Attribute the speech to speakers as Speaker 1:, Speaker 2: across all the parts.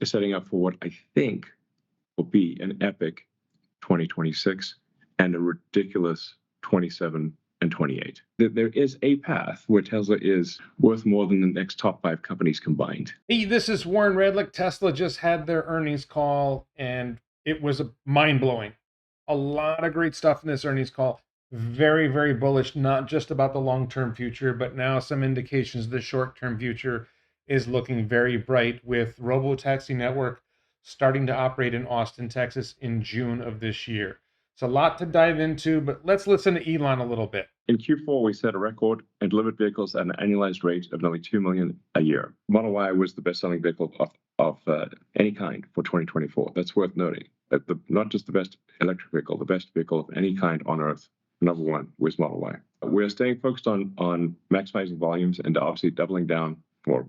Speaker 1: is setting up for what I think will be an epic 2026 and a ridiculous 27 and 28. There is a path where Tesla is worth more than the next top 5 companies combined.
Speaker 2: Hey, this is Warren Redlick. Tesla just had their earnings call, and it was mind-blowing. A lot of great stuff in this earnings call. Very, very bullish, not just about the long-term future, but now some indications the short-term future is looking very bright, with Robotaxi network starting to operate in Austin, Texas in June of this year. It's a lot to dive into, but let's listen to Elon a little bit.
Speaker 1: In Q4, we set a record and delivered vehicles at an annualized rate of nearly 2 million a year. Model Y was the best-selling vehicle of any kind for 2024. That's worth noting. Not just the best electric vehicle, the best vehicle of any kind on Earth. Number one was Model Y. We're staying focused on maximizing volumes and obviously doubling down, or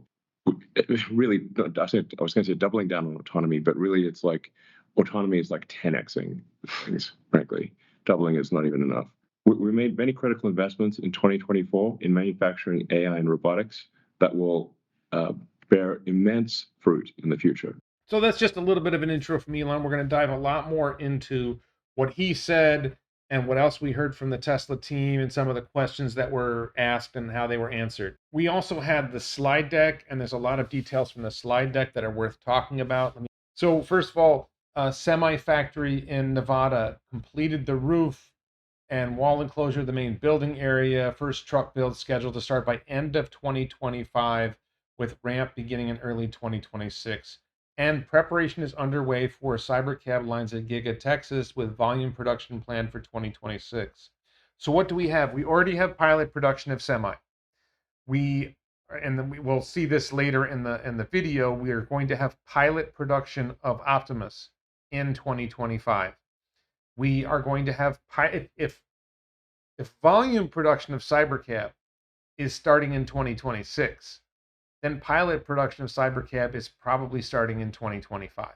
Speaker 1: really, I was going to say doubling down on autonomy, but really it's like autonomy is like 10xing things, frankly. Doubling is not even enough. We made many critical investments in 2024 in manufacturing, AI, and robotics that will bear immense fruit in the future.
Speaker 2: So that's just a little bit of an intro from Elon. We're going to dive a lot more into what he said and what else we heard from the Tesla team and some of the questions that were asked and how they were answered. We also had the slide deck, and there's a lot of details from the slide deck that are worth talking about. So first of all, a semi factory in Nevada completed the roof and wall enclosure of the main building area. First truck build scheduled to start by end of 2025, with ramp beginning in early 2026. And preparation is underway for Cybercab lines at Giga, Texas, with volume production planned for 2026. So what do we have? We already have pilot production of Semi. We'll see this later in the video. We are going to have pilot production of Optimus in 2025. We are going to have if volume production of Cybercab is starting in 2026, then pilot production of Cybercab is probably starting in 2025.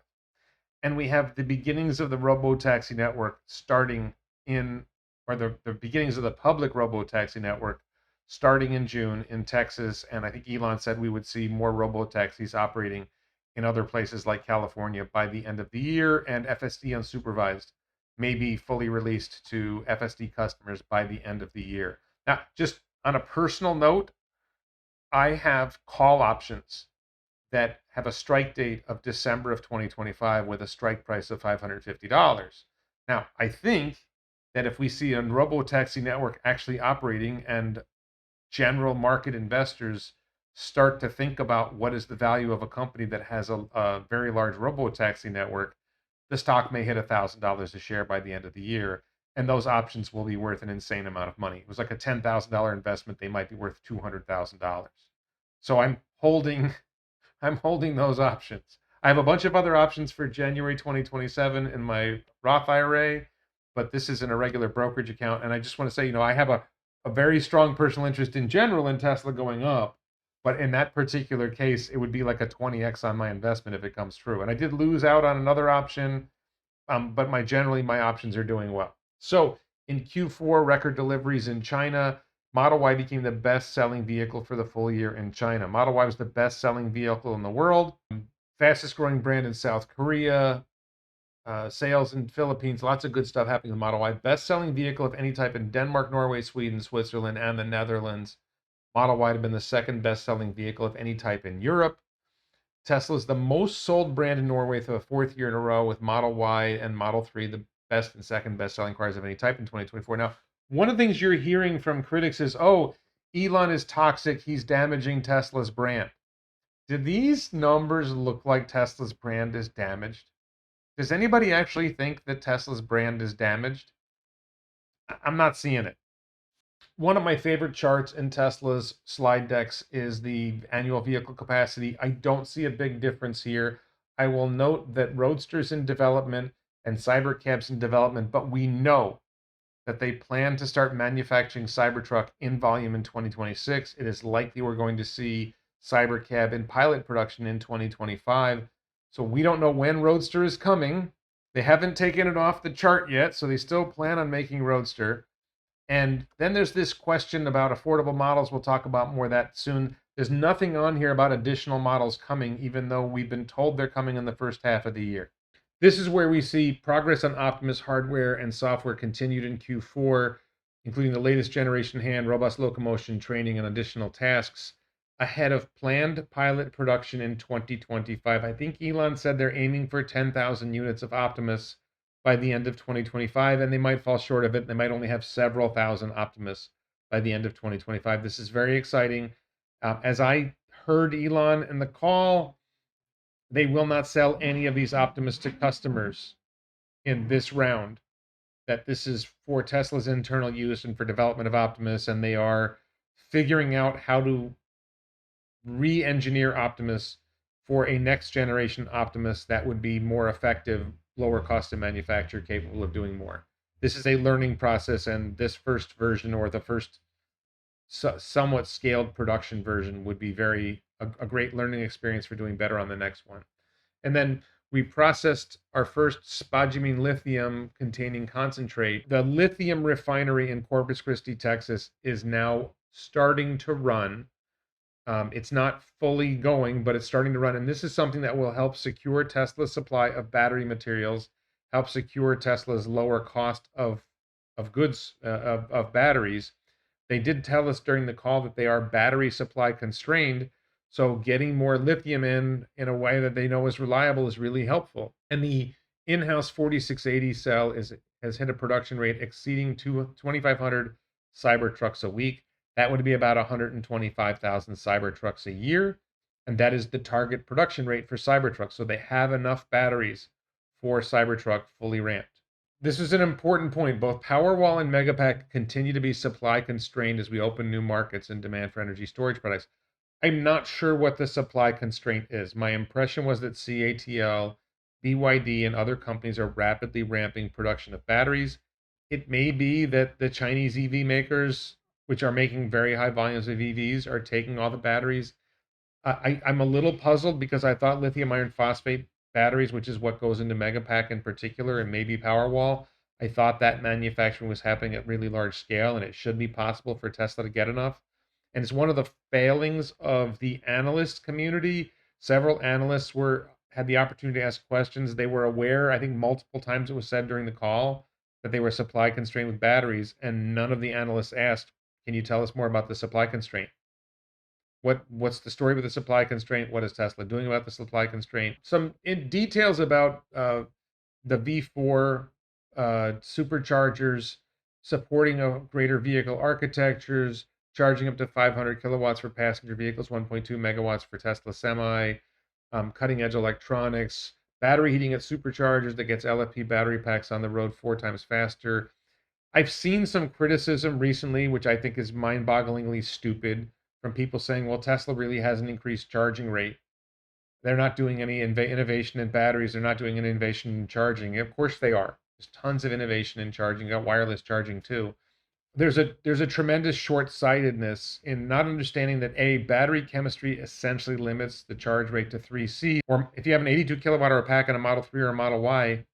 Speaker 2: And we have the beginnings of the Robotaxi network starting in, or the beginnings of the public Robotaxi network starting in June in Texas. And I think Elon said we would see more Robotaxis operating in other places like California by the end of the year, and FSD unsupervised may be fully released to FSD customers by the end of the year. Now, just on a personal note, I have call options that have a strike date of December of 2025 with a strike price of $550. Now, I think that if we see a Robotaxi network actually operating and general market investors start to think about what is the value of a company that has a very large Robotaxi network, the stock may hit $1,000 a share by the end of the year, and those options will be worth an insane amount of money. It was like a $10,000 investment; they might be worth $200,000. So I'm holding those options. I have a bunch of other options for January 2027 in my Roth IRA, but this is in a regular brokerage account. And I just want to say, I have a very strong personal interest in general in Tesla going up, but in that particular case, it would be like a 20x on my investment if it comes true. And I did lose out on another option, but generally my options are doing well. So in Q4, record deliveries in China. Model Y became the best-selling vehicle for the full year in China. Model Y was the best-selling vehicle in the world, fastest-growing brand in South Korea, sales in Philippines, lots of good stuff happening with Model Y. Best-selling vehicle of any type in Denmark, Norway, Sweden, Switzerland, and the Netherlands. Model Y had been the second best-selling vehicle of any type in Europe. Tesla is the most sold brand in Norway for the fourth year in a row, with Model Y and Model 3 the best and second best-selling cars of any type in 2024. Now, one of the things you're hearing from critics is, oh, Elon is toxic, he's damaging Tesla's brand. Do these numbers look like Tesla's brand is damaged? Does anybody actually think that Tesla's brand is damaged? I'm not seeing it. One of my favorite charts in Tesla's slide decks is the annual vehicle capacity. I don't see a big difference here. I will note that Roadster's in development and Cybercab's in development, but we know that they plan to start manufacturing Cybertruck in volume in 2026. It is likely we're going to see Cybercab in pilot production in 2025. So we don't know when Roadster is coming. They haven't taken it off the chart yet, so they still plan on making Roadster. And then there's this question about affordable models. We'll talk about more of that soon. There's nothing on here about additional models coming, even though we've been told they're coming in the first half of the year. This is where we see progress on Optimus hardware and software continued in Q4, including the latest generation hand, robust locomotion, training, and additional tasks ahead of planned pilot production in 2025. I think Elon said they're aiming for 10,000 units of Optimus by the end of 2025, and they might fall short of it. They might only have several thousand Optimus by the end of 2025. This is very exciting. As I heard Elon in the call, they will not sell any of these Optimus to customers in this round. That this is for Tesla's internal use and for development of Optimus, and they are figuring out how to re-engineer Optimus for a next generation Optimus that would be more effective, lower cost to manufacture, capable of doing more. This is a learning process, and this first version, or the first somewhat scaled production version, would be a great learning experience for doing better on the next one. And then we processed our first spodumene lithium containing concentrate. The lithium refinery in Corpus Christi, Texas is now starting to run. It's not fully going, but it's starting to run. And this is something that will help secure Tesla's supply of battery materials, help secure Tesla's lower cost of goods, of batteries. They did tell us during the call that they are battery supply constrained. So getting more lithium in a way that they know is reliable is really helpful. And the in-house 4680 cell has hit a production rate exceeding 2,500 Cybertrucks a week. That would be about 125,000 Cybertrucks a year. And that is the target production rate for Cybertruck. So they have enough batteries for Cybertruck fully ramped. This is an important point. Both Powerwall and Megapack continue to be supply constrained as we open new markets and demand for energy storage products. I'm not sure what the supply constraint is. My impression was that CATL, BYD, and other companies are rapidly ramping production of batteries. It may be that the Chinese EV makers, which are making very high volumes of EVs, are taking all the batteries. I'm a little puzzled because I thought lithium iron phosphate batteries, which is what goes into Megapack in particular, and maybe Powerwall, I thought that manufacturing was happening at really large scale, and it should be possible for Tesla to get enough. And it's one of the failings of the analyst community. Several analysts had the opportunity to ask questions. They were aware, I think multiple times it was said during the call, that they were supply constrained with batteries, and none of the analysts asked, can you tell us more about the supply constraint? What's the story with the supply constraint? What is Tesla doing about the supply constraint? Some details about the V4 superchargers, supporting a greater vehicle architectures, charging up to 500 kilowatts for passenger vehicles, 1.2 megawatts for Tesla Semi, cutting edge electronics, battery heating at superchargers that gets LFP battery packs on the road 4 times faster. I've seen some criticism recently, which I think is mind-bogglingly stupid, from people saying, well, Tesla really has an increased charging rate. They're not doing any innovation in batteries. They're not doing any innovation in charging. Of course they are. There's tons of innovation in charging. You got wireless charging too. There's a tremendous short-sightedness in not understanding that battery chemistry essentially limits the charge rate to 3C. Or if you have an 82 kilowatt hour pack in a Model 3 or a Model Y,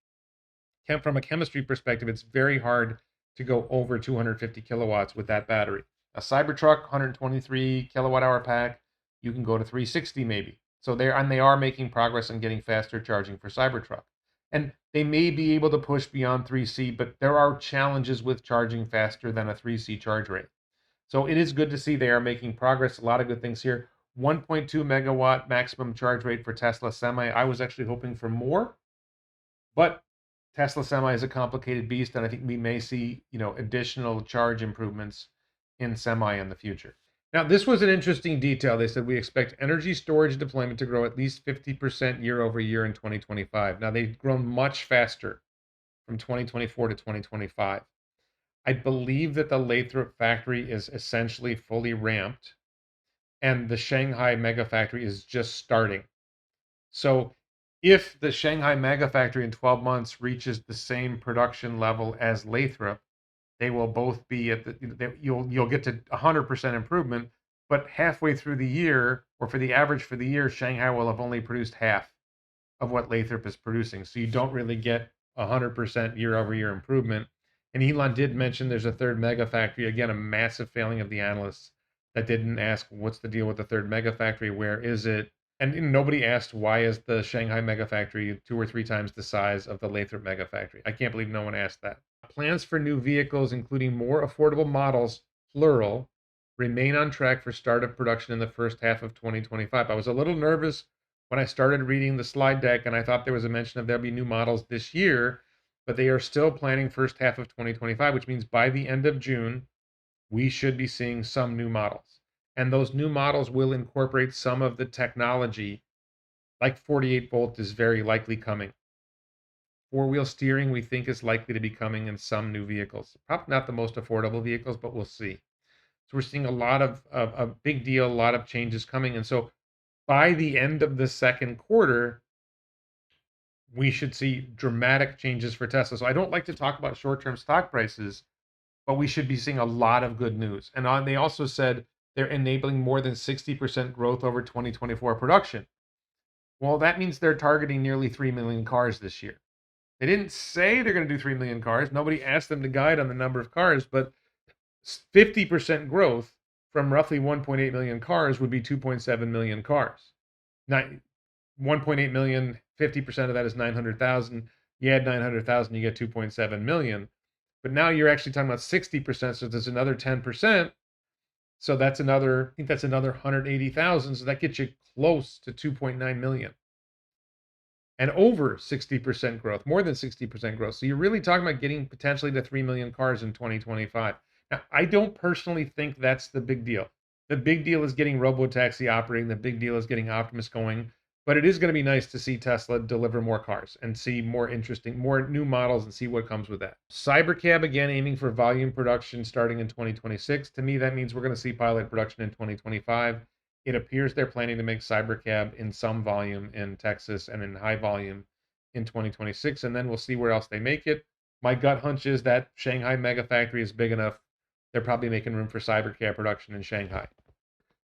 Speaker 2: from a chemistry perspective, it's very hard to go over 250 kilowatts with that battery. A Cybertruck 123 kilowatt hour pack, you can go to 360 maybe. So they are making progress on getting faster charging for Cybertruck. And they may be able to push beyond 3C, but there are challenges with charging faster than a 3C charge rate. So it is good to see they are making progress. A lot of good things here. 1.2 megawatt maximum charge rate for Tesla Semi. I was actually hoping for more, but Tesla Semi is a complicated beast, and I think we may see, additional charge improvements in Semi in the future. Now, this was an interesting detail. They said we expect energy storage deployment to grow at least 50% year over year in 2025. Now, they've grown much faster from 2024 to 2025. I believe that the Lathrop factory is essentially fully ramped, and the Shanghai mega factory is just starting. So if the Shanghai mega factory in 12 months reaches the same production level as Lathrop, they will both be at you'll get to 100% improvement, but halfway through the year, or for the average for the year, Shanghai will have only produced half of what Lathrop is producing. So you don't really get 100% year over year improvement. And Elon did mention there's a third mega factory. Again, a massive failing of the analysts. that didn't ask what's the deal with the third mega factory, where is it? And nobody asked why is the Shanghai mega factory 2 or 3 times the size of the Lathrop mega factory. I can't believe no one asked that. Plans for new vehicles, including more affordable models, plural, remain on track for start of production in the first half of 2025. I was a little nervous when I started reading the slide deck, and I thought there was a mention of there'll be new models this year, but they are still planning first half of 2025, which means by the end of June, we should be seeing some new models. And those new models will incorporate some of the technology, like 48 volt is very likely coming. Four-wheel steering, we think, is likely to be coming in some new vehicles. Probably not the most affordable vehicles, but we'll see. So we're seeing a lot of a big deal, a lot of changes coming. And so by the end of the second quarter, we should see dramatic changes for Tesla. So I don't like to talk about short-term stock prices, but we should be seeing a lot of good news. And they also said they're enabling more than 60% growth over 2024 production. Well, that means they're targeting nearly 3 million cars this year. They didn't say they're going to do 3 million cars. Nobody asked them to guide on the number of cars, but 50% growth from roughly 1.8 million cars would be 2.7 million cars. Now, 1.8 million, 50% of that is 900,000. You add 900,000, you get 2.7 million. But now you're actually talking about 60%, so there's another 10%. So that's another, I think that's another 180,000. So that gets you close to 2.9 million. And over 60% growth, more than 60% growth. So you're really talking about getting potentially to 3 million cars in 2025. Now, I don't personally think that's the big deal. The big deal is getting Robotaxi operating. The big deal is getting Optimus going. But it is going to be nice to see Tesla deliver more cars and see more interesting, more new models and see what comes with that. Cybercab, again, aiming for volume production starting in 2026. To me, that means we're going to see pilot production in 2025. It appears they're planning to make Cybercab in some volume in Texas and in high volume in 2026, and then we'll see where else they make it. My gut hunch is that Shanghai mega factory is big enough. They're probably making room for Cybercab production in Shanghai.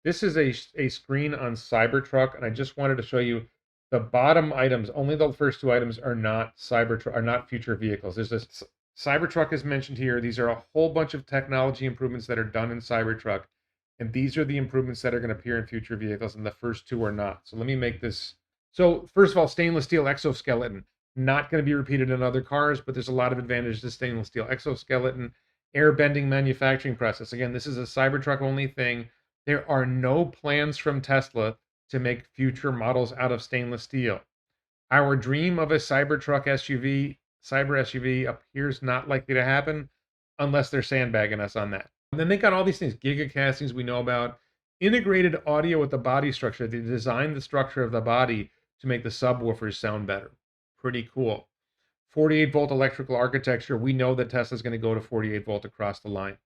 Speaker 2: This is a screen on Cybertruck, and I just wanted to show you the bottom items. Only the first two items are not Cybertruck, are not future vehicles. There's this Cybertruck is mentioned here. These are a whole bunch of technology improvements that are done in Cybertruck, and these are the improvements that are going to appear in future vehicles, and the first two are not. So let me make this. So first of all, stainless steel exoskeleton, not going to be repeated in other cars, but there's a lot of advantages to stainless steel exoskeleton. Air bending manufacturing process. Again, this is a Cybertruck only thing. There are no plans from Tesla to make future models out of stainless steel. Our dream of a Cybertruck SUV, Cyber SUV, appears not likely to happen unless they're sandbagging us on that. And then they got all these things, giga castings we know about, integrated audio with the body structure. They designed the structure of the body to make the subwoofers sound better. Pretty cool. 48 volt electrical architecture. We know that Tesla's going to go to 48 volt across the line.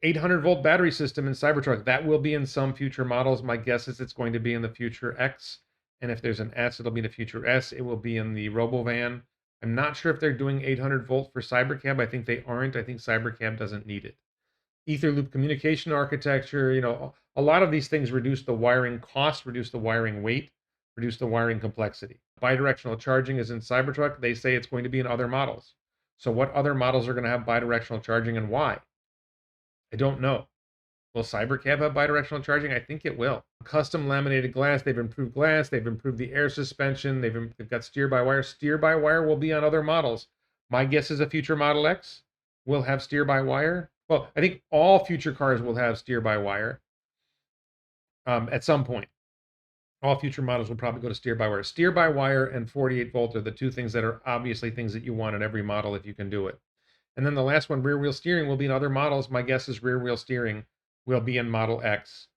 Speaker 2: 800 volt battery system in Cybertruck. That will be in some future models. My guess is it's going to be in the future X. And if there's an S, it'll be in the future S. It will be in the Robo van. I'm not sure if they're doing 800 volt for Cybercab. I think they aren't. I think Cybercab doesn't need it. Ether loop communication architecture. You know, a lot of these things reduce the wiring cost, reduce the wiring weight, reduce the wiring complexity. Bidirectional charging is in Cybertruck. They say it's going to be in other models. So what other models are going to have bidirectional charging and why? I don't know. Will Cybercab have bidirectional charging? I think it will. Custom laminated glass. They've improved glass. They've improved the air suspension. They've got steer-by-wire. Steer-by-wire will be on other models. My guess is a future Model X will have steer-by-wire. Well, I think all future cars will have steer-by-wire at some point. All future models will probably go to steer-by-wire. Steer-by-wire and 48 volt are the two things that are obviously things that you want in every model if you can do it. And then the last one, rear wheel steering, will be in other models. My guess is rear wheel steering will be in Model X.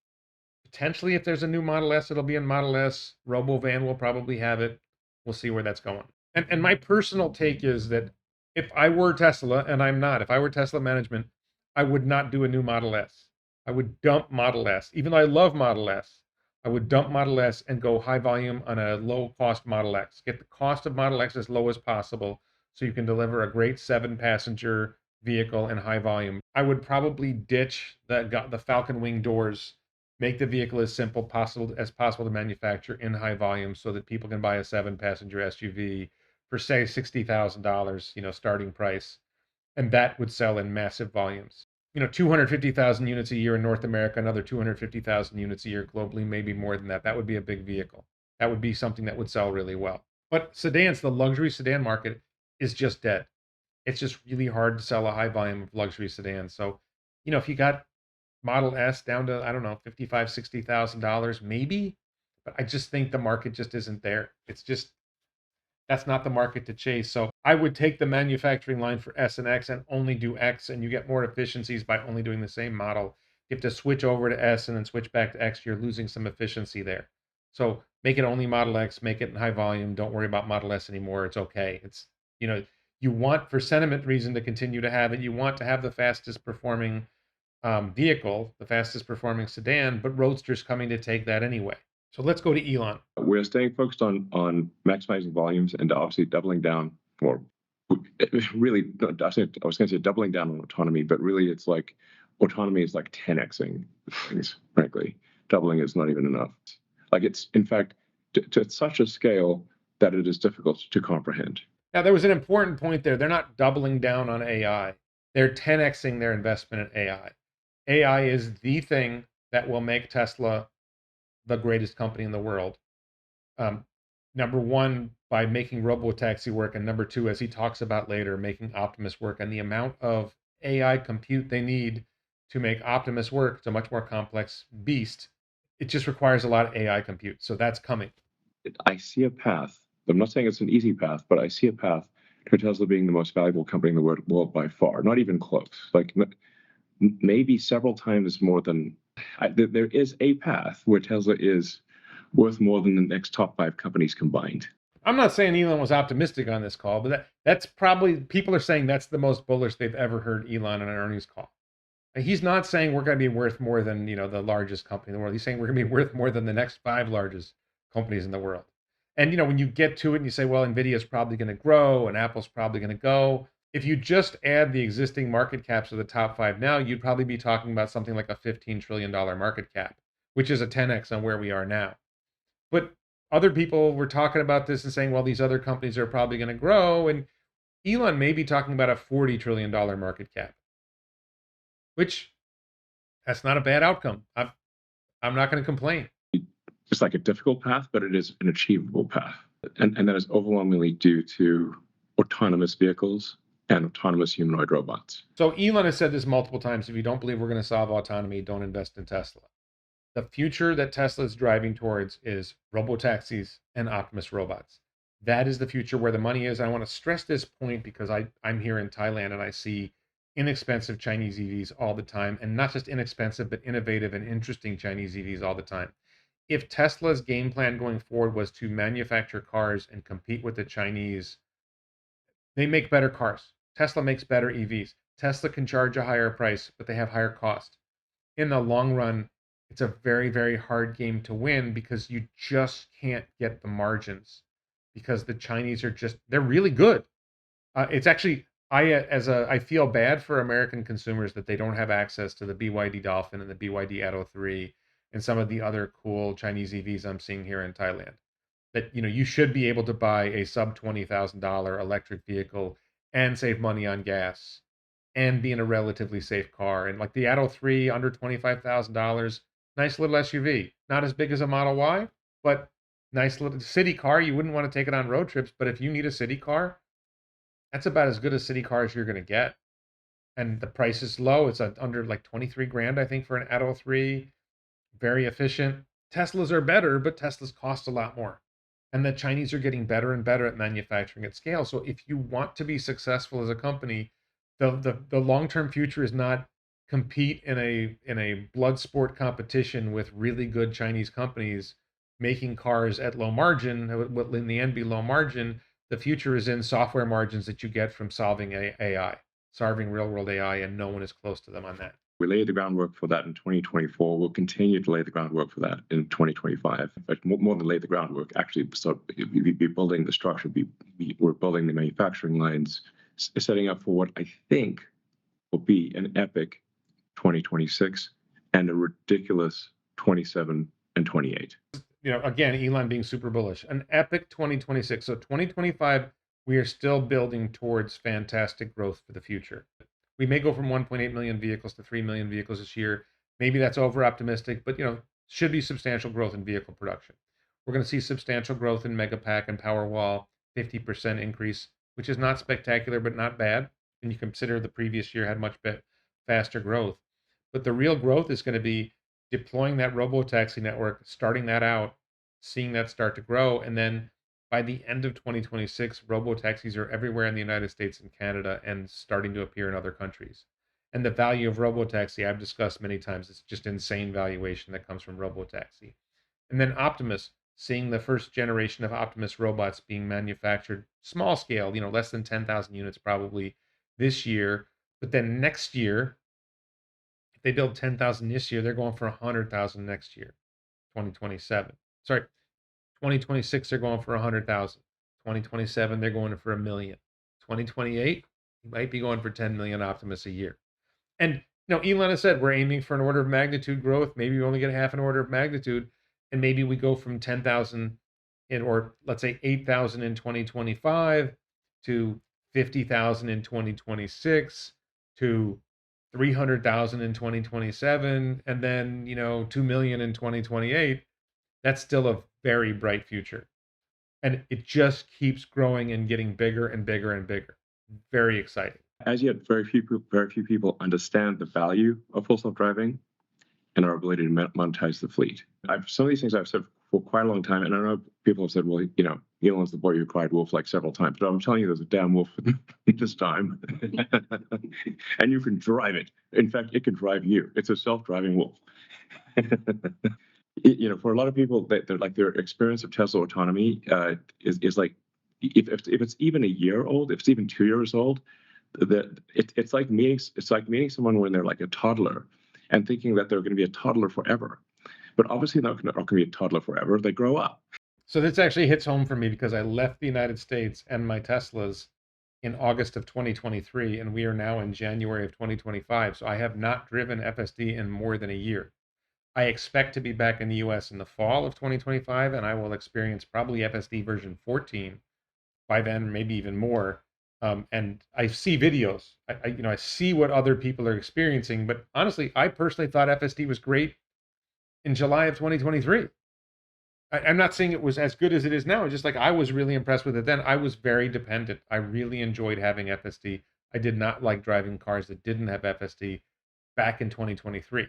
Speaker 2: Potentially, if there's a new Model S, it'll be in Model S. Robo van will probably have it. We'll see where that's going. And my personal take is that if I were Tesla, and I'm not, if I were Tesla management, I would not do a new Model S. I would dump Model S. Even though I love Model S, I would dump Model S and go high volume on a low cost Model X. Get the cost of Model X as low as possible so you can deliver a great 7-passenger vehicle in high volume. I would probably ditch the Falcon Wing doors, make the vehicle as simple as possible to manufacture in high volume so that people can buy a 7-passenger SUV for say $60,000, starting price, and that would sell in massive volumes. 250,000 units a year in North America, another 250,000 units a year globally, maybe more than that. That would be a big vehicle. That would be something that would sell really well. But sedans, the luxury sedan market is just dead. It's just really hard to sell a high volume of luxury sedans. So, if you got Model S down to, I don't know, $55,000, $60,000, maybe. But I just think the market just isn't there. It's just, that's not the market to chase. So I would take the manufacturing line for S and X and only do X, and you get more efficiencies by only doing the same model. You have to switch over to S and then switch back to X. You're losing some efficiency there. So make it only Model X, make it in high volume. Don't worry about Model S anymore. It's okay. You want, for sentiment reason, to continue to have it. You want to have the fastest performing vehicle, the fastest performing sedan, but Roadster's coming to take that anyway. So let's go to Elon.
Speaker 1: We're staying focused on maximizing volumes and obviously doubling down, or really, I was going to say doubling down on autonomy, but really it's like autonomy is like 10xing things, frankly. Doubling is not even enough. Like it's, in fact, to such a scale that it is difficult to comprehend.
Speaker 2: Now, there was an important point there. They're not doubling down on AI. They're 10xing their investment in AI. AI is the thing that will make Tesla the greatest company in the world. Number one, by making Robotaxi work, and number two, as he talks about later, making Optimus work. And the amount of AI compute they need to make Optimus work, it's a much more complex beast. It just requires a lot of AI compute. So that's coming.
Speaker 1: I see a path. I'm not saying it's an easy path, but I see a path to Tesla being the most valuable company in the world by far. Not even close. Like maybe several times more than. There is a path where Tesla is worth more than the next top 5 companies combined.
Speaker 2: I'm not saying Elon was optimistic on this call, but that's probably, people are saying that's the most bullish they've ever heard Elon on an earnings call. And he's not saying we're going to be worth more than, the largest company in the world. He's saying we're going to be worth more than the next 5 largest companies in the world. And, when you get to it and you say, well, Nvidia is probably going to grow and Apple's probably going to go. If you just add the existing market caps of the top 5 now, you'd probably be talking about something like a $15 trillion market cap, which is a 10x on where we are now. But other people were talking about this and saying, well, these other companies are probably going to grow. And Elon may be talking about a $40 trillion market cap, which that's not a bad outcome. I'm not going to complain.
Speaker 1: It's like a difficult path, but it is an achievable path. And that is overwhelmingly due to autonomous vehicles and autonomous humanoid robots.
Speaker 2: So Elon has said this multiple times. If you don't believe we're going to solve autonomy, don't invest in Tesla. The future that Tesla is driving towards is robotaxis and Optimus robots. That is the future where the money is. I want to stress this point because I'm here in Thailand and I see inexpensive Chinese EVs all the time. And not just inexpensive, but innovative and interesting Chinese EVs all the time. If Tesla's game plan going forward was to manufacture cars and compete with the Chinese, they make better cars. Tesla makes better EVs. Tesla can charge a higher price, but they have higher cost. In the long run, it's a very, very hard game to win because you just can't get the margins because the Chinese are they're really good. It's actually, I feel bad for American consumers that they don't have access to the BYD Dolphin and the BYD Atto 3 and some of the other cool Chinese EVs I'm seeing here in Thailand. That, you should be able to buy a sub $20,000 electric vehicle and save money on gas and be in a relatively safe car. And like the Atto 3 under $25,000, nice little SUV. Not as big as a Model Y, but nice little city car. You wouldn't want to take it on road trips, but if you need a city car, that's about as good a city car as you're going to get. And the price is low. It's under like 23 grand, I think, for an Atto 3. Very efficient. Teslas are better, but Teslas cost a lot more. And the Chinese are getting better and better at manufacturing at scale. So if you want to be successful as a company, the long-term future is not compete in a blood sport competition with really good Chinese companies making cars at low margin, will in the end be low margin. The future is in software margins that you get from solving AI, solving real world AI, and no one is close to them on that.
Speaker 1: We laid the groundwork for that in 2024. We'll continue to lay the groundwork for that in 2025. In fact, more than lay the groundwork, actually, so we'll be building the structure. We're building the manufacturing lines, setting up for what I think will be an epic 2026 and a ridiculous 27 and 28.
Speaker 2: Again, Elon being super bullish, an epic 2026. So 2025, we are still building towards fantastic growth for the future. We may go from 1.8 million vehicles to 3 million vehicles this year. Maybe that's over optimistic, but should be substantial growth in vehicle production. We're going to see substantial growth in Megapack and Powerwall, 50% increase, which is not spectacular, but not bad. And you consider the previous year had much faster growth. But the real growth is going to be deploying that Robotaxi network, starting that out, seeing that start to grow. And then by the end of 2026, Robotaxis are everywhere in the United States and Canada and starting to appear in other countries. And the value of Robotaxi, I've discussed many times, it's just insane valuation that comes from Robotaxi. And then Optimus, seeing the first generation of Optimus robots being manufactured small scale, less than 10,000 units probably this year. But then next year, if they build 10,000 this year, they're going for 100,000 next year, 2027. Sorry, 2026, they're going for 100,000. 2027, they're going for 1 million. 2028, you might be going for 10 million Optimus a year. And Elon has said we're aiming for an order of magnitude growth. Maybe we only get half an order of magnitude, and maybe we go from 10,000 or let's say 8,000 in 2025 to 50,000 in 2026 to 300,000 in 2027, and then 2 million in 2028. That's still a very bright future. And it just keeps growing and getting bigger and bigger and bigger. Very exciting.
Speaker 1: As yet, very few people understand the value of full self-driving and our ability to monetize the fleet. Some of these things I've said for quite a long time, and I know people have said, well, Elon's the boy who cried wolf like several times, but I'm telling you, there's a damn wolf this time. And you can drive it. In fact, it can drive you. It's a self-driving wolf. For a lot of people, their experience of Tesla autonomy is like, if it's even a year old, if it's even 2 years old, it's like meeting someone when they're like a toddler and thinking that they're going to be a toddler forever. But obviously not going to be a toddler forever. They grow up.
Speaker 2: So this actually hits home for me because I left the United States and my Teslas in August of 2023, and we are now in January of 2025. So I have not driven FSD in more than a year. I expect to be back in the US in the fall of 2025, and I will experience probably FSD version 14 by then, maybe even more. And I see videos. I see what other people are experiencing. But honestly, I personally thought FSD was great in July of 2023. I'm not saying it was as good as it is now. It's just like I was really impressed with it then. I was very dependent. I really enjoyed having FSD. I did not like driving cars that didn't have FSD back in 2023.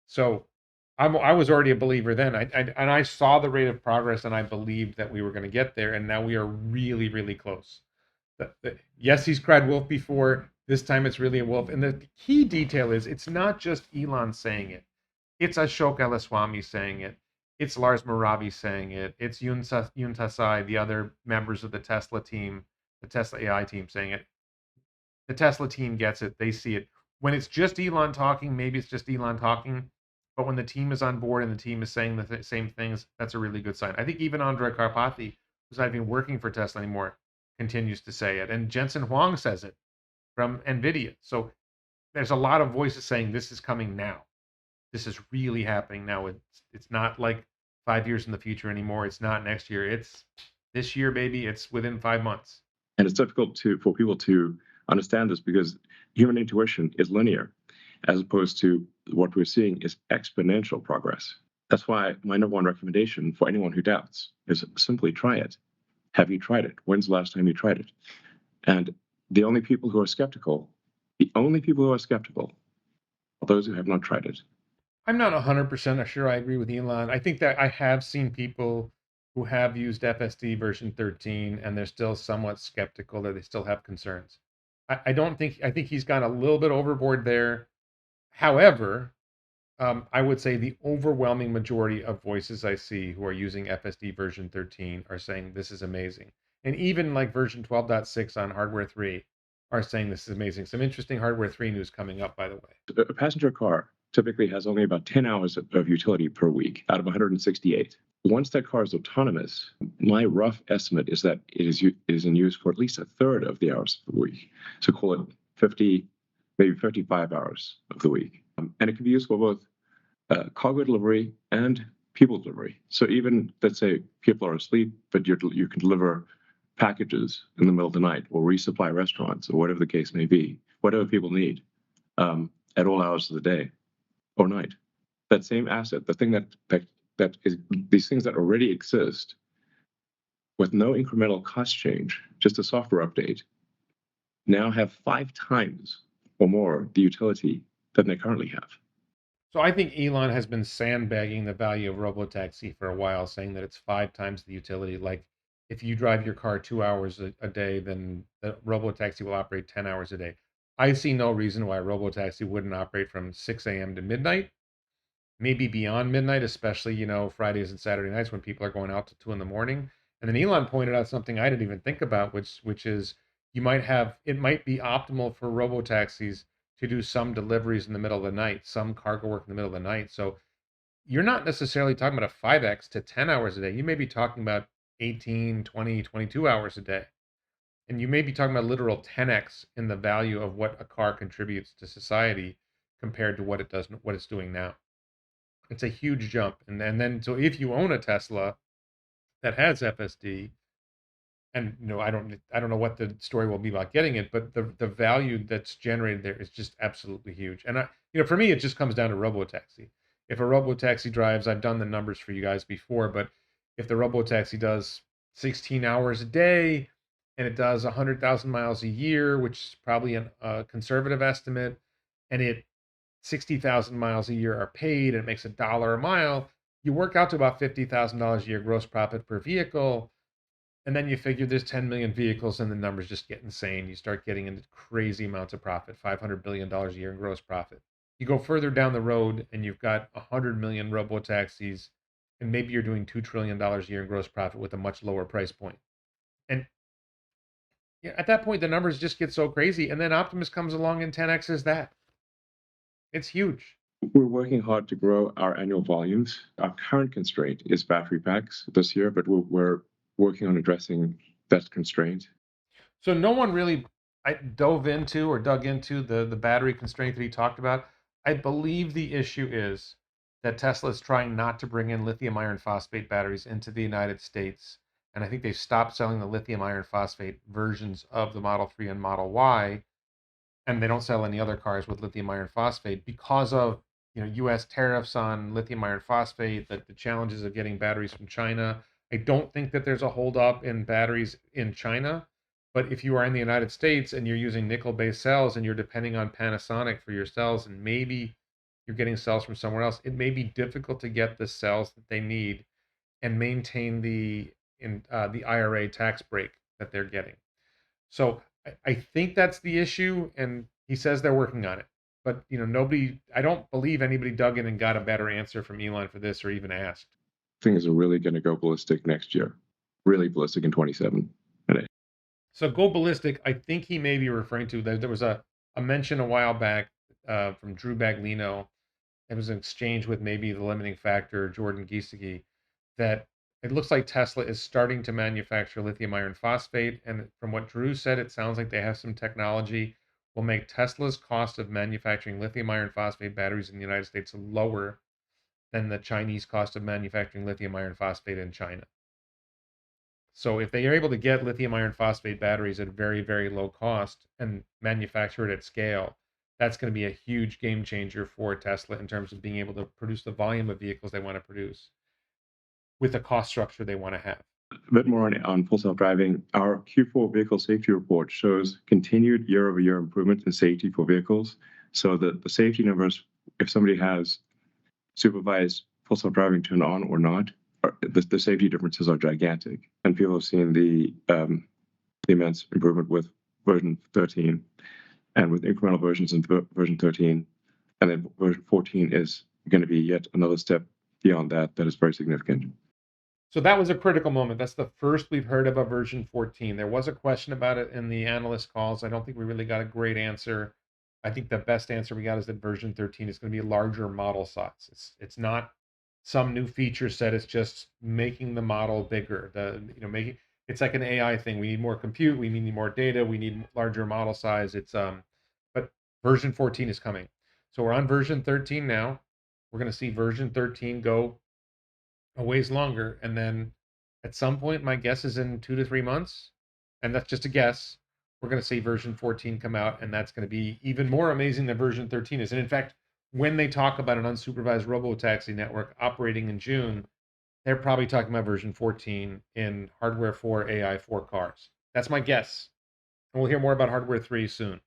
Speaker 2: So I was already a believer then. And I saw the rate of progress, and I believed that we were going to get there. And now we are really, really close. Yes, he's cried wolf before. This time it's really a wolf. And the key detail is it's not just Elon saying it. It's Ashok Ellaswamy saying it. It's Lars Moravi saying it. It's Yun Tasai, the other members of the Tesla team, the Tesla AI team saying it. The Tesla team gets it. They see it. When it's just Elon talking, maybe it's just Elon talking. But when the team is on board and the team is saying the same things, that's a really good sign. I think even Andrej Karpathy, who's not even working for Tesla anymore, continues to say it. And Jensen Huang says it from NVIDIA. So there's a lot of voices saying this is coming now. This is really happening now. It's not like 5 years in the future anymore. It's not next year. It's this year, baby. It's within 5 months.
Speaker 1: And it's difficult for people to understand this because human intuition is linear, as opposed to what we're seeing is exponential progress. That's why my number one recommendation for anyone who doubts is simply try it. Have you tried it? When's the last time you tried it? And the only people who are skeptical are those who have not tried it.
Speaker 2: I'm not 100% sure I agree with Elon. I think that I have seen people who have used FSD version 13 and they're still somewhat skeptical, or they still have concerns. I think he's gone a little bit overboard there. However, I would say the overwhelming majority of voices I see who are using FSD version 13 are saying this is amazing. And even like version 12.6 on hardware 3 are saying this is amazing. Some interesting hardware 3 news coming up, by the way.
Speaker 1: A passenger car typically has only about 10 hours of utility per week out of 168. Once that car is autonomous, my rough estimate is that it is in use for at least a third of the hours of the week. So call it 50, maybe 55 hours of the week. And it can be used for both cargo delivery and people delivery. So even, let's say, people are asleep, but you can deliver packages in the middle of the night or resupply restaurants or whatever the case may be. whatever people need at all hours of the day or night. That same asset, the thing that is these things that already exist with no incremental cost change, just a software update, now have 5 times or more the utility than they currently have.
Speaker 2: So I think Elon has been sandbagging the value of Robotaxi for a while, saying that it's 5 times the utility. Like if you drive your car 2 hours a day, then the Robotaxi will operate 10 hours a day. I see no reason why Robotaxi wouldn't operate from 6 a.m. to midnight, maybe beyond midnight, especially, Fridays and Saturday nights when people are going out to 2 in the morning. And then Elon pointed out something I didn't even think about, which is it might be optimal for robo taxis to do some deliveries in the middle of the night, some cargo work in the middle of the night. So you're not necessarily talking about a 5x to 10 hours a day. You may be talking about 18, 20, 22 hours a day. And you may be talking about literal 10x in the value of what a car contributes to society compared to what it's doing now. It's a huge jump. And then so if you own a Tesla that has FSD, and I don't know what the story will be about getting it, but the value that's generated there is just absolutely huge. And for me, it just comes down to Robotaxi. If a Robotaxi drives, I've done the numbers for you guys before, but if the Robotaxi does 16 hours a day and it does 100,000 miles a year, which is probably a conservative estimate, and it 60,000 miles a year are paid and it makes $1 a mile, you work out to about $50,000 a year gross profit per vehicle. And then you figure there's 10 million vehicles and the numbers just get insane. You start getting into crazy amounts of profit, $500 billion a year in gross profit. You go further down the road and you've got 100 million robo taxis, and maybe you're doing $2 trillion a year in gross profit with a much lower price point. And yeah, at that point, the numbers just get so crazy. And then Optimus comes along and 10x's that. It's huge.
Speaker 1: We're working hard to grow our annual volumes. Our current constraint is battery packs this year, but we're working on addressing that constraint.
Speaker 2: So no one really dug into the battery constraint that he talked about. I believe the issue is that Tesla is trying not to bring in lithium iron phosphate batteries into the United States. And I think they've stopped selling the lithium iron phosphate versions of the Model 3 and Model Y, and they don't sell any other cars with lithium iron phosphate because of U.S. tariffs on lithium iron phosphate, the challenges of getting batteries from China. I don't think that there's a holdup in batteries in China, but if you are in the United States and you're using nickel-based cells and you're depending on Panasonic for your cells, and maybe you're getting cells from somewhere else, it may be difficult to get the cells that they need and maintain the IRA tax break that they're getting. So I think that's the issue, and he says they're working on it. But I don't believe anybody dug in and got a better answer from Elon for this, or even asked.
Speaker 1: Things are really going to go ballistic next year, really ballistic in 27.
Speaker 2: So go ballistic. I think he may be referring to there was a mention a while back from Drew Baglino. It was an exchange with maybe the limiting factor Jordan Giesecke, that it looks like Tesla is starting to manufacture lithium iron phosphate. And from what Drew said, it sounds like they have some technology will make Tesla's cost of manufacturing lithium iron phosphate batteries in the United States lower than the Chinese cost of manufacturing lithium iron phosphate in China. So if they are able to get lithium iron phosphate batteries at very, very low cost and manufacture it at scale, that's going to be a huge game changer for Tesla in terms of being able to produce the volume of vehicles they want to produce with the cost structure they want to have.
Speaker 1: A bit more on full self-driving. Our Q4 vehicle safety report shows continued year-over-year improvement in safety for vehicles. So the safety numbers, if somebody has supervised full self-driving turned on or not, the safety differences are gigantic. And people have seen the immense improvement with version 13 and with incremental versions in version 13. And then version 14 is going to be yet another step beyond that is very significant.
Speaker 2: So that was a critical moment. That's the first we've heard about version 14. There was a question about it in the analyst calls. I don't think we really got a great answer. I think the best answer we got is that version 13 is going to be a larger model size. It's not some new feature set. It's just making the model bigger. Making it's like an AI thing. We need more compute. We need more data. We need larger model size. But version 14 is coming. So we're on version 13 now. We're going to see version 13 go a ways longer, and then at some point, my guess is in 2 to 3 months, and that's just a guess, we're going to see version 14 come out, and that's going to be even more amazing than version 13 is. And in fact, when they talk about an unsupervised robotaxi network operating in June, they're probably talking about version 14 in hardware 4, AI 4 cars. That's my guess. And we'll hear more about hardware 3 soon.